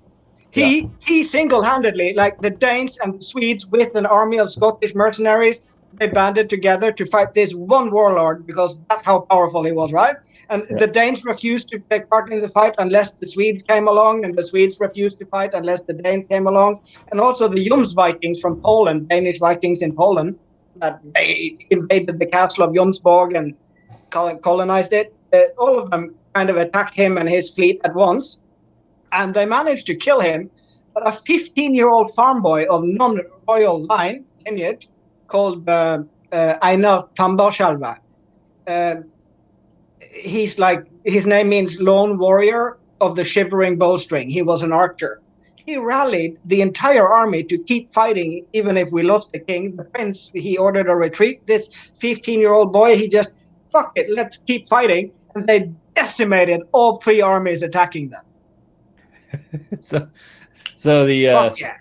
Speaker 3: He single-handedly, like the Danes and the Swedes with an army of Scottish mercenaries, they banded together to fight this one warlord because that's how powerful he was, right? And
Speaker 2: Yeah.
Speaker 3: the Danes refused to take part in the fight unless the Swedes came along, and the Swedes refused to fight unless the Danes came along. And also the Jomsvikings Vikings from Poland, Danish Vikings in Poland, that they invaded the castle of Jomsborg and colonized it. All of them kind of attacked him and his fleet at once. And they managed to kill him. But a 15-year-old farm boy of non-royal lineage called Einar Tambarskjalva, he's like, his name means lone warrior of the shivering bowstring. He was an archer. He rallied the entire army to keep fighting, even if we lost the king. The prince, he ordered a retreat. This 15-year-old boy, he just, fuck it, let's keep fighting. And they decimated all three armies attacking them.
Speaker 2: So the
Speaker 3: Fuck yeah.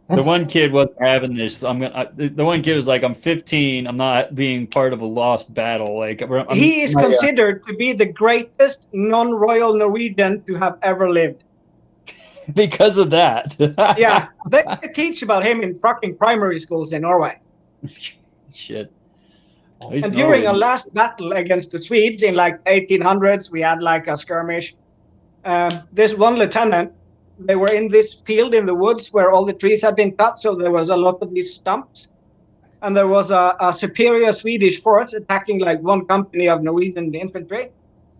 Speaker 2: the one kid wasn't having this. The one kid was like, I'm 15. I'm not being part of a lost battle. Like
Speaker 3: He is considered to be the greatest non-royal Norwegian to have ever lived.
Speaker 2: because of that.
Speaker 3: Yeah, they teach about him in fucking primary schools in Norway.
Speaker 2: Shit.
Speaker 3: And during a last battle against the Swedes in like 1800s, we had like a skirmish. This one lieutenant, they were in this field in the woods where all the trees had been cut, so there was a lot of these stumps. And there was a superior Swedish force attacking like one company of Norwegian infantry.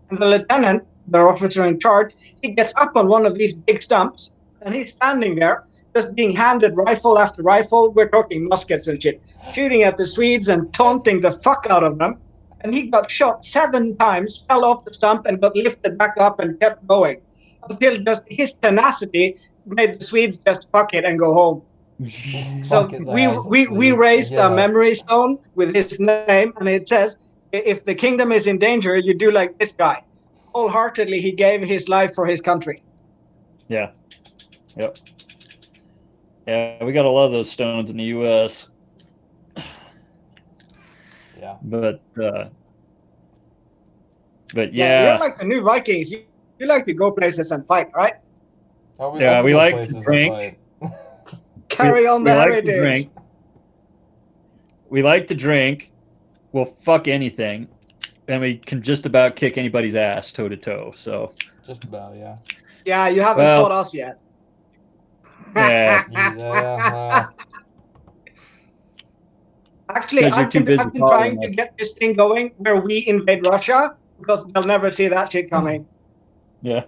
Speaker 3: And the lieutenant, the officer in charge, he gets up on one of these big stumps, and he's standing there, just being handed rifle after rifle. We're talking muskets and shit, shooting at the Swedes and taunting the fuck out of them. And he got shot 7 times, fell off the stump, and got lifted back up and kept going until just his tenacity made the Swedes just fuck it and go home. So we raised a memory stone with his name, and it says, if the kingdom is in danger, you do like this guy. Wholeheartedly, he gave his life for his country.
Speaker 2: Yeah. Yep. Yeah, we got a lot of those stones in the U.S.
Speaker 1: Yeah.
Speaker 2: But
Speaker 3: Yeah, you're like the new Vikings. You like to go places and fight, right?
Speaker 1: Oh, we
Speaker 2: Yeah,
Speaker 1: love
Speaker 2: we
Speaker 1: go
Speaker 2: like
Speaker 1: places
Speaker 2: to
Speaker 1: and
Speaker 2: drink.
Speaker 1: fight.
Speaker 3: Carry on the
Speaker 2: we like to
Speaker 3: heritage.
Speaker 2: drink. We like to drink. We'll fuck anything, and we can just about kick anybody's ass toe to toe. So
Speaker 1: Just about, yeah.
Speaker 3: Yeah, you haven't
Speaker 2: Well-
Speaker 3: fought us yet.
Speaker 2: yeah,
Speaker 1: Yeah.
Speaker 3: Actually,
Speaker 2: Because you're too busy
Speaker 3: I've been trying
Speaker 2: following
Speaker 3: to get this thing going where we invade Russia because they'll never see that shit coming.
Speaker 2: Yeah.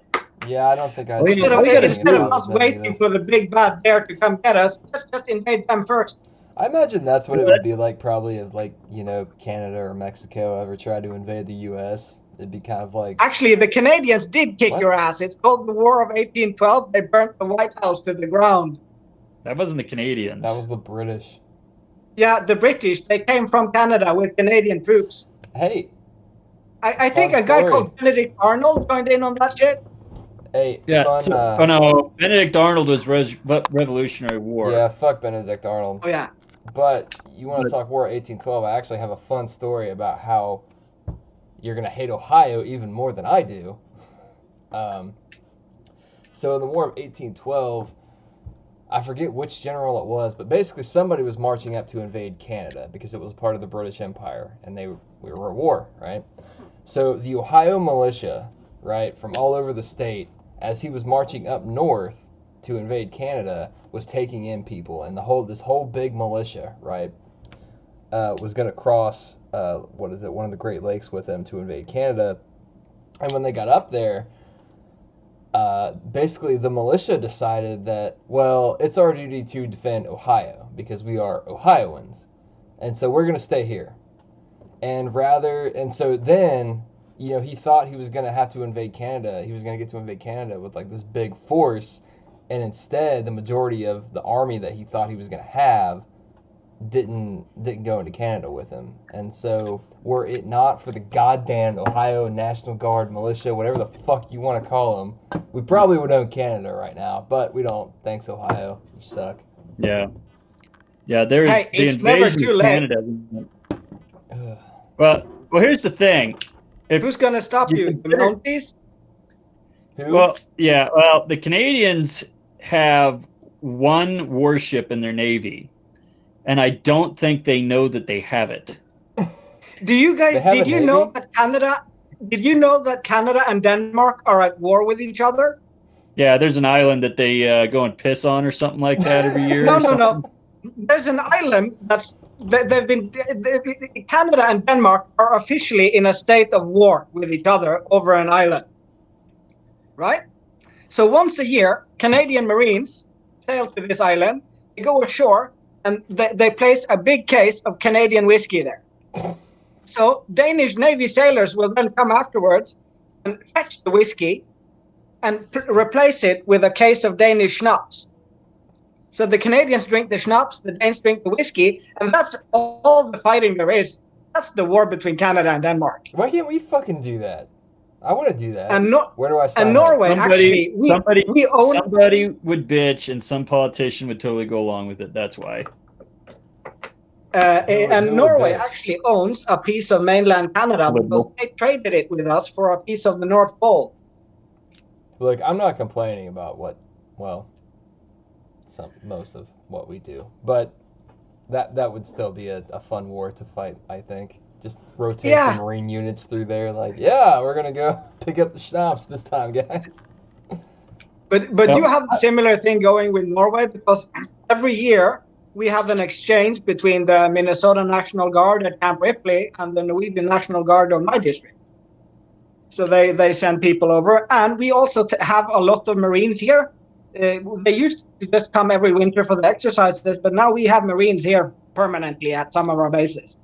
Speaker 1: Yeah, I don't think I'd
Speaker 2: Well,
Speaker 1: see
Speaker 2: you know,
Speaker 1: anything
Speaker 3: Instead
Speaker 1: if
Speaker 3: of
Speaker 1: I was
Speaker 3: us
Speaker 1: them
Speaker 3: waiting
Speaker 1: either.
Speaker 3: for the big bad bear to come get us, let's just invade them first.
Speaker 1: I imagine that's what it would be like, probably, if, like, Canada or Mexico ever tried to invade the U.S. It'd be kind of like,
Speaker 3: Actually, the Canadians did kick
Speaker 1: What?
Speaker 3: your ass. It's called the War of 1812. They burnt the White House to the ground.
Speaker 2: That wasn't the Canadians.
Speaker 1: that was the British.
Speaker 3: Yeah, the British, they came from Canada with Canadian troops.
Speaker 1: Hey,
Speaker 3: I think
Speaker 1: Fun
Speaker 3: a guy
Speaker 1: story.
Speaker 3: called Benedict Arnold joined in on that shit.
Speaker 1: hey,
Speaker 2: Yeah.
Speaker 1: fun.
Speaker 2: Oh no, Benedict Arnold was Revolutionary War.
Speaker 1: Yeah, fuck Benedict Arnold.
Speaker 3: Oh, yeah.
Speaker 1: But you want to
Speaker 2: But-
Speaker 1: talk War 1812? I actually have a fun story about how you're gonna hate Ohio even more than I do. So in the War of 1812, I forget which general it was, but basically somebody was marching up to invade Canada because it was part of the British Empire, and we were at war, right? So the Ohio militia, right, from all over the state, as he was marching up north to invade Canada, was taking in people, and this whole big militia, right, was going to cross one of the Great Lakes with them to invade Canada. And when they got up there, basically the militia decided that, well, it's our duty to defend Ohio because we are Ohioans, and so we're going to stay here. And so then, he thought he was going to have to invade Canada. He was going to get to invade Canada with like this big force, and instead the majority of the army that he thought he was going to have didn't go into Canada with him. And so, were it not for the goddamn Ohio National Guard militia, whatever the fuck you want to call them, we probably would own Canada right now. But we don't. Thanks, Ohio. You suck.
Speaker 2: Yeah. Yeah, there's
Speaker 3: Hey,
Speaker 2: the
Speaker 3: it's never
Speaker 2: invasion
Speaker 3: too
Speaker 2: of
Speaker 3: late.
Speaker 2: Canada.
Speaker 1: Ugh.
Speaker 2: Well, here's the thing. If
Speaker 3: Who's going to stop
Speaker 2: you
Speaker 3: you? The
Speaker 2: consider-
Speaker 3: Mounties?
Speaker 1: Who?
Speaker 2: Well, yeah, well, the Canadians have one warship in their navy, and I don't think they know that they have it.
Speaker 3: Do you guys?
Speaker 1: They have
Speaker 3: Did
Speaker 1: a
Speaker 3: you
Speaker 1: navy?
Speaker 3: know that Canada? Did you know that Canada and Denmark are at war with each other?
Speaker 2: Yeah, there's an island that they go and piss on or something like that every year.
Speaker 3: No,
Speaker 2: or
Speaker 3: no,
Speaker 2: something.
Speaker 3: no. There's an island they've been. Canada and Denmark are officially in a state of war with each other over an island, right? So once a year, Canadian Marines sail to this island. They go ashore and they place a big case of Canadian whiskey there. So Danish Navy sailors will then come afterwards and fetch the whiskey and replace it with a case of Danish schnapps. So the Canadians drink the schnapps, the Danes drink the whiskey, and that's all the fighting there is. That's the war between Canada and Denmark.
Speaker 1: Why can't we fucking do that? I want to do that.
Speaker 3: And
Speaker 1: Where do I sign
Speaker 3: and
Speaker 1: up?
Speaker 3: Norway, actually, we own.
Speaker 2: Somebody would bitch, and some politician would totally go along with it. That's why.
Speaker 3: And
Speaker 1: would
Speaker 3: Norway
Speaker 1: bitch?
Speaker 3: actually owns a piece of mainland Canada because they traded it with us for a piece of the North Pole.
Speaker 1: Look, I'm not complaining about most of what we do, but that would still be a fun war to fight, I think. Just rotate
Speaker 3: Yeah.
Speaker 1: the Marine units through there, like, yeah, we're gonna go pick up the schnapps this time, guys.
Speaker 3: But
Speaker 2: Well,
Speaker 3: you have a similar thing going with Norway because every year we have an exchange between the Minnesota National Guard at Camp Ripley and the Norwegian National Guard of my district. So they send people over, and we also have a lot of Marines here. They used to just come every winter for the exercises, but now we have Marines here permanently at some of our bases.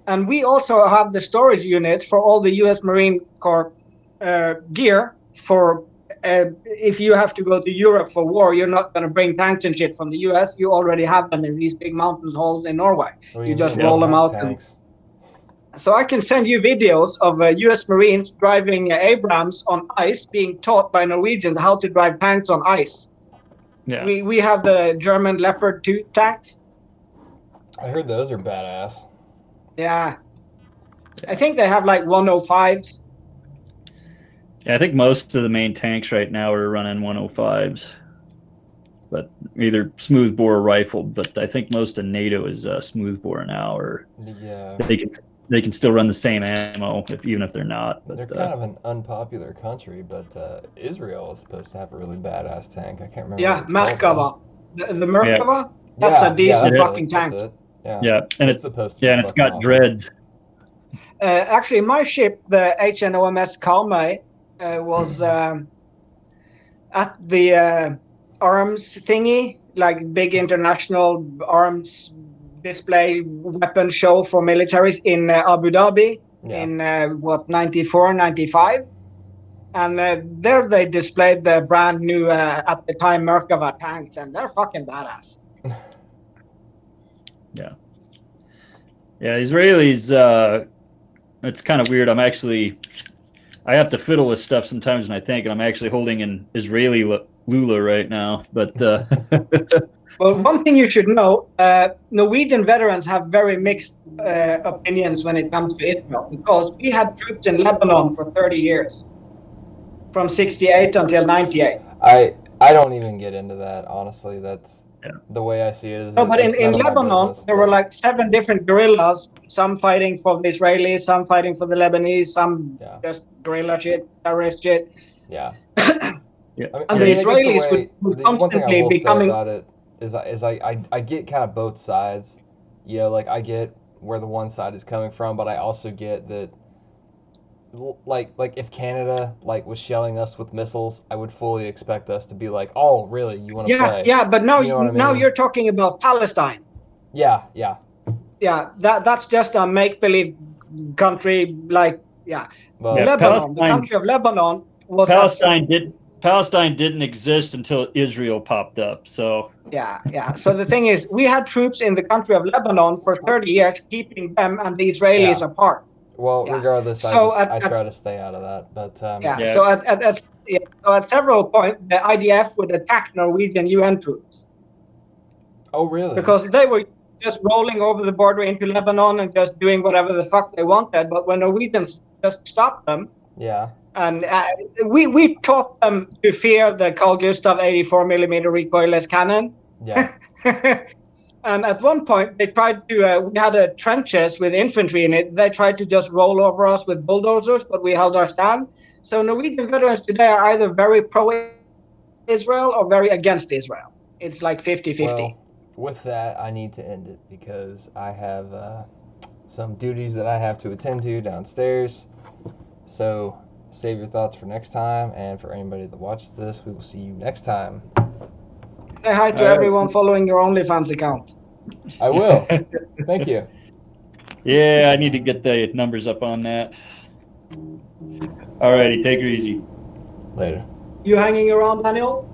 Speaker 3: And we also have the storage units for all the U.S. Marine Corps gear for if you have to go to Europe for war, you're not going to bring tanks and shit from the U.S. You already have them in these big mountain holes in Norway.
Speaker 1: What do
Speaker 3: You just
Speaker 1: mean?
Speaker 3: roll
Speaker 1: We
Speaker 3: them
Speaker 1: don't have
Speaker 3: out and-
Speaker 1: tanks.
Speaker 3: So I can send you videos of U.S. Marines driving Abrams on ice, being taught by Norwegians how to drive tanks on ice.
Speaker 2: Yeah.
Speaker 3: We have the German Leopard 2 tanks.
Speaker 1: I heard those are badass.
Speaker 3: Yeah. I think they have like 105s.
Speaker 2: Yeah, I think most of the main tanks right now are running 105s, but either smoothbore or rifle. But I think most of NATO is smoothbore now, or
Speaker 1: Yeah.
Speaker 2: they can still run the same ammo even if they're not. But
Speaker 1: They're kind of an unpopular country, but Israel is supposed to have a really badass tank. I can't remember.
Speaker 3: Yeah,
Speaker 1: what it's called,
Speaker 3: Merkava. The Merkava, that's
Speaker 2: Yeah.
Speaker 3: a decent
Speaker 1: that's
Speaker 3: fucking
Speaker 1: it,
Speaker 3: tank.
Speaker 1: That's it.
Speaker 2: Yeah, and
Speaker 1: It's supposed to be
Speaker 2: and it's
Speaker 1: fucking
Speaker 2: got
Speaker 1: awesome.
Speaker 2: dreads.
Speaker 3: Actually, my ship, the HNOMS Kalmay, was at the arms thingy, like big international arms display weapon show for militaries in Abu Dhabi in 94, 95. And there they displayed the brand new, at the time, Merkava tanks, and they're fucking badass.
Speaker 2: Yeah, Israelis. It's kind of weird. I have to fiddle with stuff sometimes when I think, and I'm actually holding an Israeli Lula right now. But
Speaker 3: well, one thing you should know: Norwegian veterans have very mixed opinions when it comes to Israel, because we had troops in Lebanon for 30 years, from 68 until 98.
Speaker 1: I don't even get into that, honestly. That's the way I see it. Is
Speaker 3: no, but in Lebanon,
Speaker 1: business,
Speaker 3: there were like 7 different guerrillas, some fighting for the Israelis, some fighting for the Lebanese, some just guerrilla shit, terrorist shit.
Speaker 1: Yeah.
Speaker 2: Yeah.
Speaker 3: And the Israelis would constantly
Speaker 1: be
Speaker 3: becoming.
Speaker 1: About it is I get kind of both sides. You know, like I get where the one side is coming from, but I also get that like if Canada was shelling us with missiles, I would fully expect us to be like, "Oh, really? You want to play?"
Speaker 3: Yeah, but now
Speaker 1: you know what I
Speaker 3: now
Speaker 1: mean?
Speaker 3: you're talking about Palestine.
Speaker 1: Yeah.
Speaker 3: That's just a make-believe country,
Speaker 2: Well,
Speaker 3: Lebanon, the country of Lebanon was
Speaker 2: Palestine didn't exist until Israel popped up. So
Speaker 3: So the thing is, we had troops in the country of Lebanon for 30 years, keeping them and the Israelis apart.
Speaker 1: Well, regardless,
Speaker 3: so
Speaker 1: I try to stay out of that. But
Speaker 3: So at several points, the IDF would attack Norwegian UN troops.
Speaker 1: Oh, really?
Speaker 3: Because they were just rolling over the border into Lebanon and just doing whatever the fuck they wanted. But when Norwegians just stopped them, and we taught them to fear the Carl Gustav 84mm recoilless cannon.
Speaker 1: Yeah.
Speaker 3: And at one point, they tried to. We had trenches with infantry in it. They tried to just roll over us with bulldozers, but we held our stand. So Norwegian veterans today are either very pro-Israel or very against Israel. It's like 50-50.
Speaker 1: Well, with that, I need to end it because I have some duties that I have to attend to downstairs. So save your thoughts for next time. And for anybody that watches this, we will see you next time.
Speaker 3: Say hi to everyone following your OnlyFans account.
Speaker 1: I will. Thank you.
Speaker 2: Yeah, I need to get the numbers up on that. Alrighty, take it easy.
Speaker 1: Later.
Speaker 3: You hanging around, Daniel?